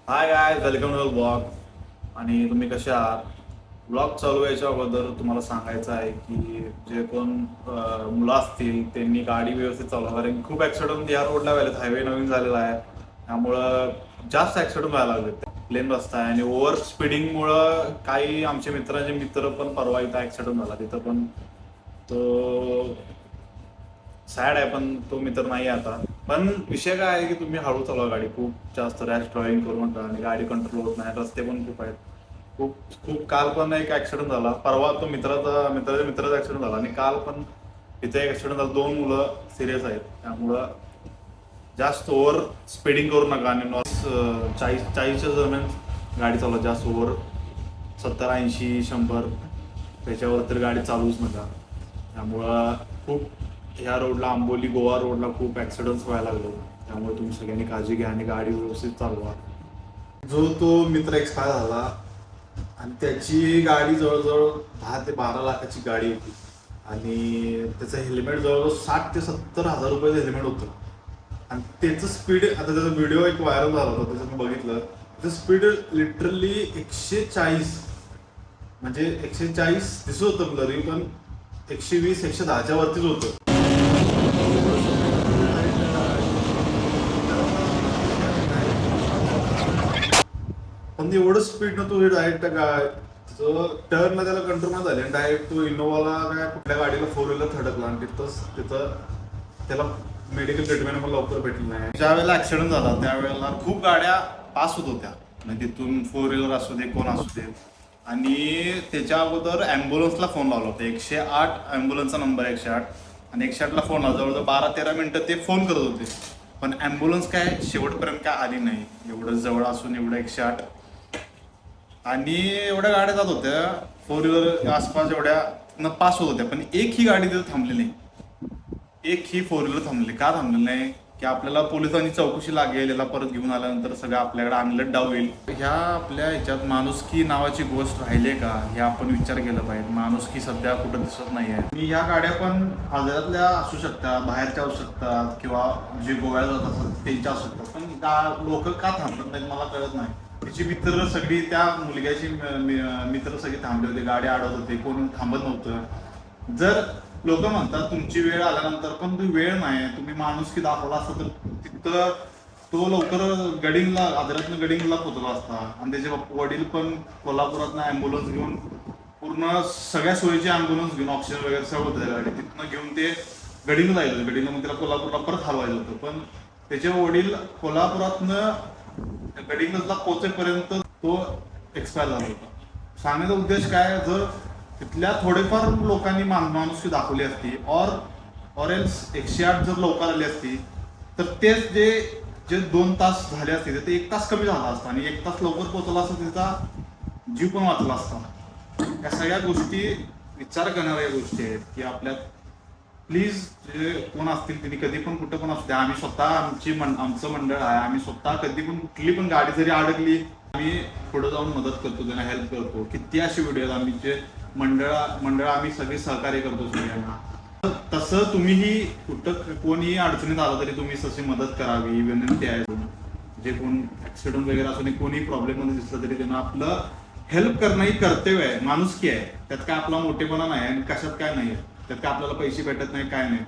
High guys, welcome to blog. आणि तुम्ही कसे आहात? ब्लॉग चालू व्हायच्या अगोदर तुम्हाला सांगायचं आहे की जे कोण मुलं असतील त्यांनी गाडी व्यवस्थित चालवा, कारण खूप ॲक्सिडेंट या रोडला व्हायला, हायवे नवीन झालेला आहे त्यामुळं जास्त ॲक्सिडेंट व्हायला लागले. प्लेन रस्ता आहे आणि ओव्हर स्पीडिंगमुळं काही आमचे मित्रांचे मित्र पण परवा इथं ॲक्सिडेंट झाला, तिथं पण तो सॅड आहे, पण तो मित्र नाही आहे आता. पण विषय काय आहे की तुम्ही हळू चालवा गाडी, खूप जास्त रॅश ड्रायव्हिंग करू नका आणि गाडी कंट्रोल होत नाही. रस्ते पण खूप आहेत. खूप खूप काल पण एक ऍक्सिडेंट झाला, परवा तो मित्राच्या मित्राचा ऍक्सिडेंट झाला आणि काल पण इथे एक ऍक्सिडेंट झाला. 2 मुलं सिरियस आहेत, त्यामुळं जास्त ओव्हर स्पीडिंग करू नका आणि 40च्या दरम्यान गाडी चालवा. जास्त ओव्हर 70, 80, 100 त्याच्यावर तर गाडी चालूच नका. त्यामुळं खूप ह्या रोडला, आंबोली गोवा रोडला खूप ॲक्सिडेंट्स व्हायला लागले. त्यामुळे तुम्ही सगळ्यांनी काळजी घ्या आणि गाडी व्यवस्थित चालवा. जो तो मित्र एक्सपायर झाला आणि त्याची गाडी जवळजवळ 10 ते 12 लाखाची गाडी होती आणि त्याचं हेल्मेट जवळजवळ 60,000 ते 70,000 रुपयाचं हेल्मेट होतं. आणि त्याचं स्पीड, आता त्याचा व्हिडिओ एक व्हायरल झाला होता, त्याचं मी बघितलं. त्याचं स्पीड लिटरली 140, म्हणजे 140 दिसत होतं ब्लरी, पण 120 110च्या वरतीच होतं. पण एवढं स्पीड न तो डायरेक्ट टर्नला त्याला कंट्रोल नाही झाले, डायरेक्ट तो इनोवाला काय कुठल्या गाडीला 4 व्हीलर थडकला आणि तिथं त्याला मेडिकल ट्रीटमेंट पण लवकर भेटली नाही. ज्या वेळेला ऍक्सिडेंट झाला त्यावेळेला खूप गाड्या पास होत होत्या, म्हणजे तिथून 4 व्हीलर असू दे, कोण असू दे. आणि त्याच्या अगोदर ॲम्ब्युलन्सला फोन लावला होता. 108 ॲम्ब्युलन्सचा नंबर 108, आणि 108ला फोन लावला. जवळजवळ 12-13 मिनिटं ते फोन करत होते, पण ॲम्ब्युलन्स काय शेवटपर्यंत काय आली नाही. एवढं जवळ असून एवढं 108 आणि एवढ्या गाड्या जात होत्या 4 व्हीलर आसपास, एवढ्या पास होत होत्या, पण एक ही गाडी तिथं थांबली नाही. एक ही 4 व्हीलर थांबली. का थांबली नाही? की आपल्याला पोलिसांनी चौकशी लागेल, याला परत घेऊन आल्यानंतर सगळं आपल्याकडे आणलं डाव येईल. ह्या आपल्या ह्याच्यात माणुसकी नावाची गोष्ट राहिली का, हे आपण विचार केला पाहिजे. माणुसकी सध्या कुठं दिसत नाही आहे. आणि ह्या गाड्या पण आजारातल्या असू शकतात, बाहेरच्या असू शकतात, किंवा जे गोव्याला जात असतात त्यांच्या असू शकतात. पण लोक का थांबतात नाही मला कळत नाही. तिची मित्र सगळी, त्या मुलग्याची मित्र सगळी थांबले होते, गाडी अडवत होते, कोण थांबत नव्हतं. जर लोक म्हणतात तुमची वेळ आल्यानंतर, पण ती वेळ नाही. तुम्ही माणुसकी दाखवला असता तर तिथं तो लवकर गडिंगला, आदरातनं गडिंगला पोचला असता. आणि त्याचे वडील पण कोल्हापुरातनं ॲम्ब्युलन्स घेऊन, पूर्ण सगळ्या सोयीची ॲम्ब्युलन्स घेऊन, ऑक्सिजन वगैरे सगळं होतं त्या गाडी, तिथनं घेऊन ते गडिंगला जायचं होतं. गडिंगला मग त्याला कोल्हापूरला परत हलवायचं होतं, पण त्याचे वडील कोल्हापुरातनं गडिंगला पोचेपर्यंत तो एक्सपायर झाला होता. सांगण्याचा उद्देश काय, जर तिथल्या थोडेफार लोकांनी माणुसकी दाखवली असती, ऑर एल्स 108 जर लवकर आली असती, तर तेच जे 2 तास झाले असते ते 1 तास कमी झाला असता, आणि 1 तास लवकर पोहोचला असता, तिचा जीव पण वाचला असता. या सगळ्या गोष्टी विचार करणाऱ्या गोष्टी आहेत की आपल्यात. प्लीज जे कोण असतील त्यांनी कधी पण कुठं पण असू द्या, आम्ही स्वतः आमचं मंडळ आहे, आम्ही स्वतः कधी पण कुठली पण गाडी जरी अडकली, आम्ही पुढे जाऊन मदत करतो, त्यांना हेल्प करतो. किती असे व्हिडिओ आहेत आम्ही, जे मंडळ आम्ही सगळे सहकार्य करतो सगळ्यांना. तसं तुम्हीही कुठं कोणीही अडचणीत आलं तरी तुम्ही तशी मदत करावी, विनंती आहे. जे कोण ऍक्सिडेंट वगैरे असून कोणी प्रॉब्लेम मध्ये दिसलं तरी त्यांना आपलं हेल्प करणं ही कर्तव्य आहे, माणुसकी आहे. त्यात काय आपला मोठेपणा नाही आणि कशात काय नाही, त्यात काय आपल्याला पैसे भेटत नाही, काय नाही.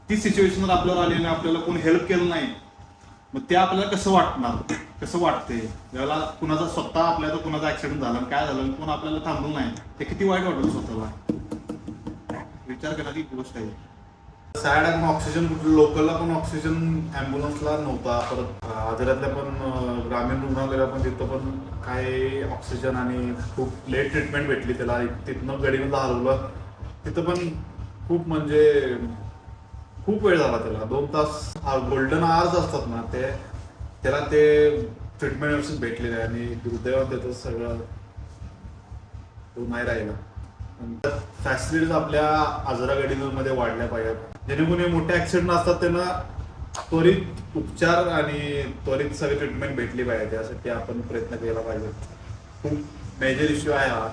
ती सिच्युएशन जर आपल्याला आली आणि आपल्याला कोण हेल्प केलं नाही, मग ते आपल्याला कसं वाटणार, कसं वाटते ज्यावेळेला कुणाचा स्वतः आपल्याला कुणाचा ऍक्सिडेंट झाला, काय झालं, कोण आपल्याला थांबलं नाही, ते किती वाईट वाटलं स्वतःला. विचार करण्याची गोष्ट आहे. सॅड आहे. ऑक्सिजन लोकलला पण ऑक्सिजन ॲम्ब्युलन्सला नव्हता. परत आजारातल्या पण ग्रामीण रुग्णालयाला पण तिथं पण काय ऑक्सिजन, आणि खूप लेट ट्रीटमेंट भेटली त्याला. तिथनं गडीमधला हलवलं, तिथं पण खूप म्हणजे खूप वेळ झाला त्याला. 2 तास गोल्डन आवर्स असतात ना, त्याला ते ट्रीटमेंट व्यवस्थित भेटलेलं आहे. आणि दुर्दैवात त्याचं सगळं तो नाही राहिला. फॅसिलिटीज आपल्या आजरा गडिंगमध्ये वाढल्या पाहिजेत, जेणेकरून मोठे ऍक्सिडेंट असतात त्यांना त्वरित उपचार आणि त्वरित सगळी ट्रीटमेंट भेटली पाहिजे. यासाठी आपण प्रयत्न केला पाहिजे. खूप मेजर इश्यू आहे हा.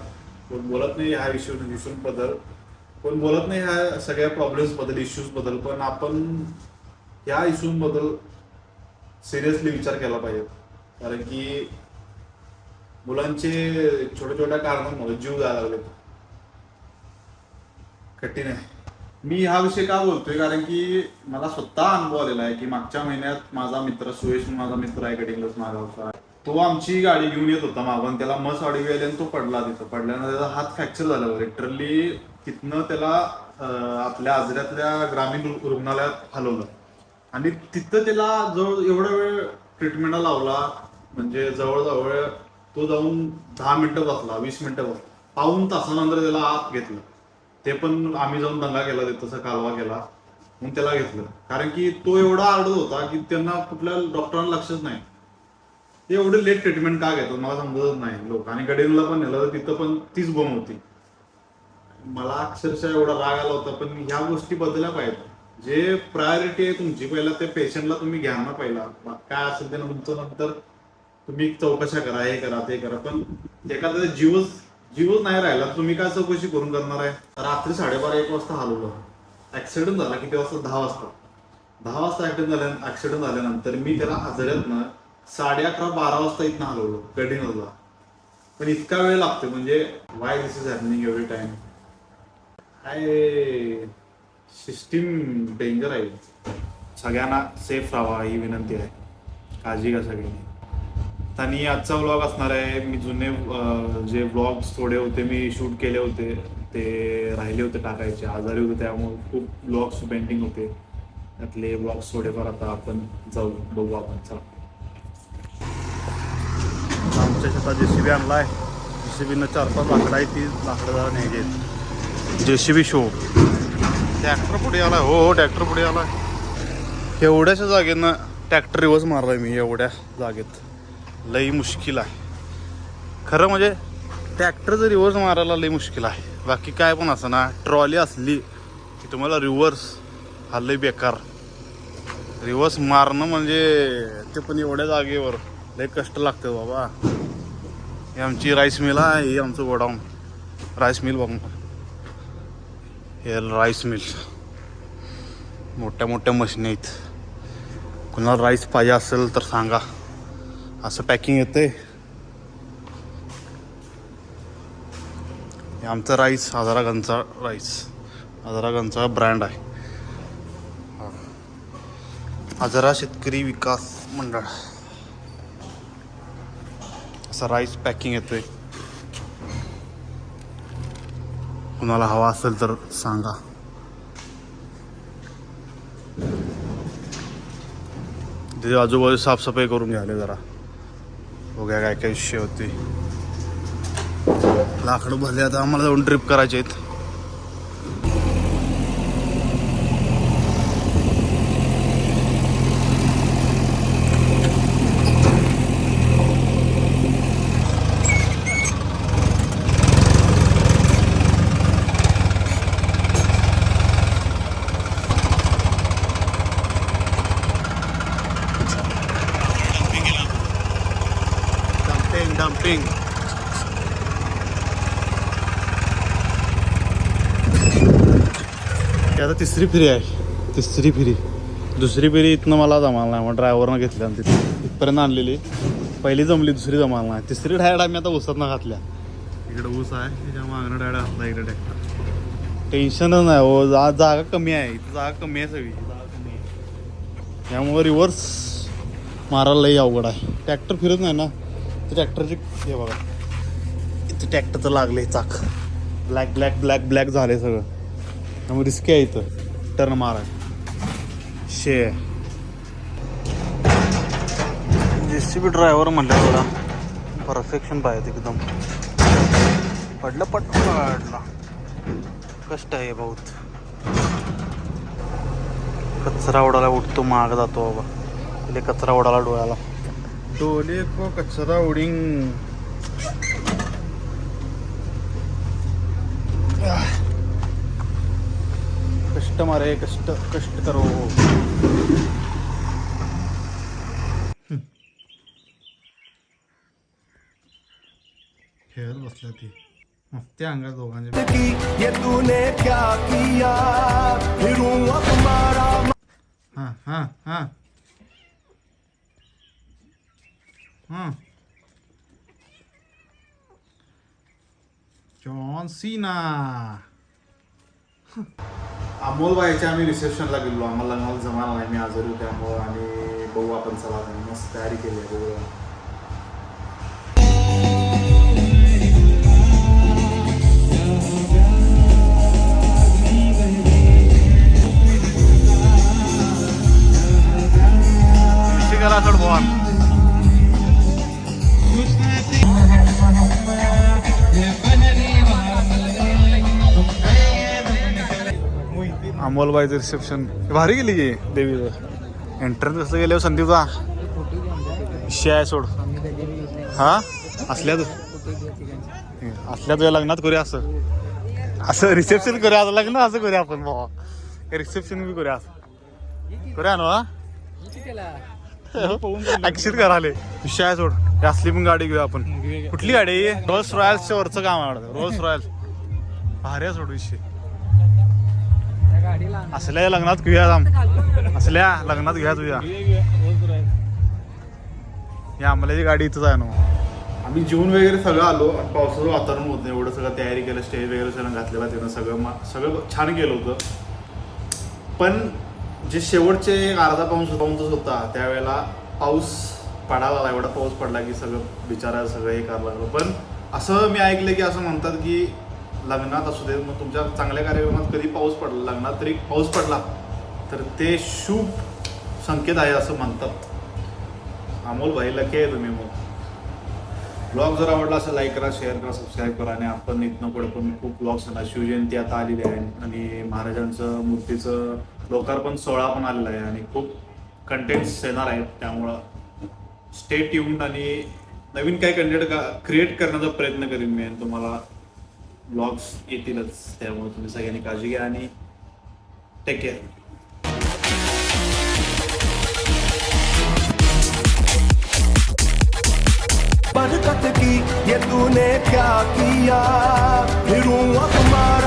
कोण बोलत नाही ह्या इश्यूबद्दल, कोण बोलत नाही ह्या सगळ्या प्रॉब्लेम्स बद्दल, इश्यूज बद्दल. पण आपण या इश्यूबद्दल सिरियसली विचार केला पाहिजे, कारण की मुलांचे छोट्या छोट्या कारणांमुळे जीव जायला लागले. कठीण आहे. मी हा विषय का बोलतोय कारण की मला स्वतः अनुभव आलेला आहे की मागच्या महिन्यात माझा मित्र सुयश माझा मित्र आहे गडिंगलज मागावचा, तो आमची गाडी घेऊन येत होता मागून, त्याला मस अडवी आली आणि तो पडला. तिथं पडल्यानं त्याचा हात फ्रॅक्चर झाला. लिटरली तिथनं त्याला आपल्या आजऱ्यातल्या ग्रामीण रुग्णालयात हलवलं आणि तिथं त्याला जवळ एवढा वेळ ट्रीटमेंटला लावला. म्हणजे जवळजवळ तो जाऊन 10 मिनिटं बसला, 20 मिनिटं बसला, पाऊण तासानंतर त्याला आत घेतलं. ते पण आम्ही जाऊन दंगा केला, तसा कालवा केला, मग त्याला घेतलं. कारण की तो एवढा आरडत होता की त्यांना कुठल्या डॉक्टरांना लक्षच नाही. ते एवढे लेट ट्रीटमेंट का घेतात मला समजतच नाही. लोक आणि गडिंगला पण नेलं तर तिथं पण तीच बोंब होती. मला अक्षरशः एवढा राग आला होता. पण ह्या गोष्टी बदलल्या पाहिजेत. जे प्रायोरिटी आहे तुमची, पहिला त्या पेशंटला तुम्ही घ्या ना. पहिला काय असेल ते तुमचं नंतर तुम्ही चौकशा करा, हे करा ते करा. पण एखाद्या जीवच नाही राहिला तुम्ही काय चौकशी करून करणार आहे. रात्री 12:30-1 वाजता हलवलं. ऍक्सिडेंट झाला किती वाजता? 10 वाजता. 10 वाजता ऍक्सिडेंट झाल्यानंतर मी त्याला हजऱ्यातनं 11:30-12 वाजता इथनं हलवलं गडिंगलजला. पण इतका वेळ लागतो म्हणजे why this is happening every time. काय सिस्टीम डेंजर आहे. सगळ्यांना सेफ राहावा ही विनंती आहे. काळजी घ्या सगळ्यांनी. आणि आजचा व्लॉग असणार आहे. मी जुने जे व्लॉग्स थोडे होते मी शूट केले होते ते राहिले होते टाकायचे. आजारी होते त्यामुळे खूप व्लॉग्स पेंडिंग होते. त्यातले व्लॉग्स थोडेफार आता आपण जाऊ बघू आपण. चला, आमच्या शेतात JCB आणलाय. JCBनं 4-5 लाकडं आहे. ती लाकडं जरा न्यायची. JCB show. ट्रॅक्टर पुढे आलाय. हो ट्रॅक्टर पुढे आलाय. एवढ्याशा जागेनं ट्रॅक्टर रिवर्स मारलाय मी. एवढ्या जागेत लई मुश्किल आहे खरं. म्हणजे ट्रॅक्टर जर रिव्हर्स मारायला लई मुश्किल आहे. बाकी काय पण असं ना, ट्रॉली असली की तुम्हाला रिव्हर्स हा लई बेकार. रिव्हर्स मारणं म्हणजे ते पण एवढ्या जागेवर लई कष्ट लागतं बाबा. ही आमची राईस मिल आहे. ही आमचं गोडाऊन राईस मिल बघून. हे राईस मिल मोठ्या मोठ्या मशीनी आहेत. कुणाला राईस पाहिजे असेल तर सांगा. असं पॅकिंग येते. आमचा राईस हजारागंजचा राईस. हजारागंजचा ब्रँड आहे. हजारा शेतकरी विकास मंडळ असा राईस पॅकिंग येतोय. कुणाला हवा असेल तर सांगा. तिथे आजूबाजू साफसफाई करून घ्यायला जरा बघूया काय काय विषय होते. लाकडं भरले. आता आम्हाला जाऊन ट्रिप करायचे आहेत. डम्पिंग आता तिसरी फेरी आहे. तिसरी फेरी. दुसरी फेरी इथनं मला जमाला नाही. मग ड्रायव्हरनं घेतली आणि तिथे इथपर्यंत आणलेली. पहिली जमली, दुसरी जमाला नाही. तिसरी डायरेक्ट आम्ही आता ऊसातनं घातल्या. इकडे ऊस आहे त्याच्या मागणं डायरेक्ट घातला इकडे ट्रॅक्टर. टेन्शनच नाही हो. जागा कमी आहे इथं. जागा कमी आहे सगळी. जागा कमी आहे त्यामुळे रिव्हर्स मारायला लई अवघड आहे. ट्रॅक्टर फिरत नाही ना. ते ट्रॅक्टरचे हे बघा इथं ट्रॅक्टरचं लागले चाक. ब्लॅक ब्लॅक ब्लॅक ब्लॅक झाले सगळं. त्यामुळे रिस्की आहे इथं टर्न माराय. JCB ड्रायव्हर म्हटलं थोडा परफेक्शन पाहिजे एकदम. पडलं पडला. कष्ट आहे बहुत. कचरा उडाला उठतो माग जातो बाबा. पहिले कचरा उडाला डोळ्याला. डोले को कचरा उडिंग. कष्ट मारे कष्ट कष्ट करो. खेळत बसल्या ती मस्ती अंगात दोघांच्या. हां हां हां हां जॉन सीना. अमोल बाईच्या आम्ही रिसेप्शनला गेलो. आम्हाला लग्नाला जमाना नाही, मी आजारी होते त्यामुळं. आणि बघू आपण चला मस्त तयारी केली आहे बघू. अमोलबाईचं रिसेप्शन भारी गेली की देवीचं. एंट्रन्स कसं गेल्यावर संदीपचा विषय आहे सोड. हा असल्यात तुझ्या लग्नात करूया असं रिसेप्शन करूया. आता लग्न असं करूया आपण बाबा. रिसेप्शन बी करूया असं करूया ना. ऍक्शन कराले विषय आहे सोड. ही असली पण गाडी घेऊया आपण. कुठली गाडी? रोल्स रॉयल्सच्या वरचं काम आहे वाटतं. रोल्स रॉयल भारी आहे सोड विषय. असल्या लग्नात घेऊया. असल्या लग्नात घेऊया तुझ्या. या आम्हाला गाडी इथंच आहे ना. आम्ही जेवून वगैरे सगळं आलो. पावसाचं वातावरण होतं, एवढं सगळं तयारी केलं. स्टेज वगैरे सगळं घातलेलं त्यानं सगळं छान केलं होतं. पण जे शेवटचे एक अर्धा पाऊस होता त्यावेळेला पाऊस पडायला लागला. एवढा पाऊस पडला की सगळं बिचारा सगळं हे करायला लागलं. पण असं मी ऐकलं की असं म्हणतात की लग्नात असू दे, मग तुमच्या चांगल्या कार्यक्रमात कधी पाऊस पडला, लग्नात तरी पाऊस पडला तर ते शुभ संकेत आहे असं म्हणतात. अमोल भाई लकी आहे तुम्ही. मग ब्लॉग जर आवडला असेल लाईक करा, शेअर करा, सबस्क्राईब करा. आणि आपण इथनं पुढे पण खूप ब्लॉग्स येणार. शिवजयंती आता आलेली आहे आणि महाराजांचं मूर्तीचं लोकार्पण सोहळा पण आलेला आहे आणि खूप कंटेंट्स येणार आहेत. त्यामुळं स्टे ट्यून्ड आणि नवीन काही कंटेंट क्रिएट करण्याचा प्रयत्न करीन मी आणि तुम्हाला ब्लॉग्स येतीलच. त्यामुळे तुम्ही सगळ्यांनी काळजी घ्या आणि टेक केअर. बरकत की ये तूने क्या किया, फिरूं अब मारा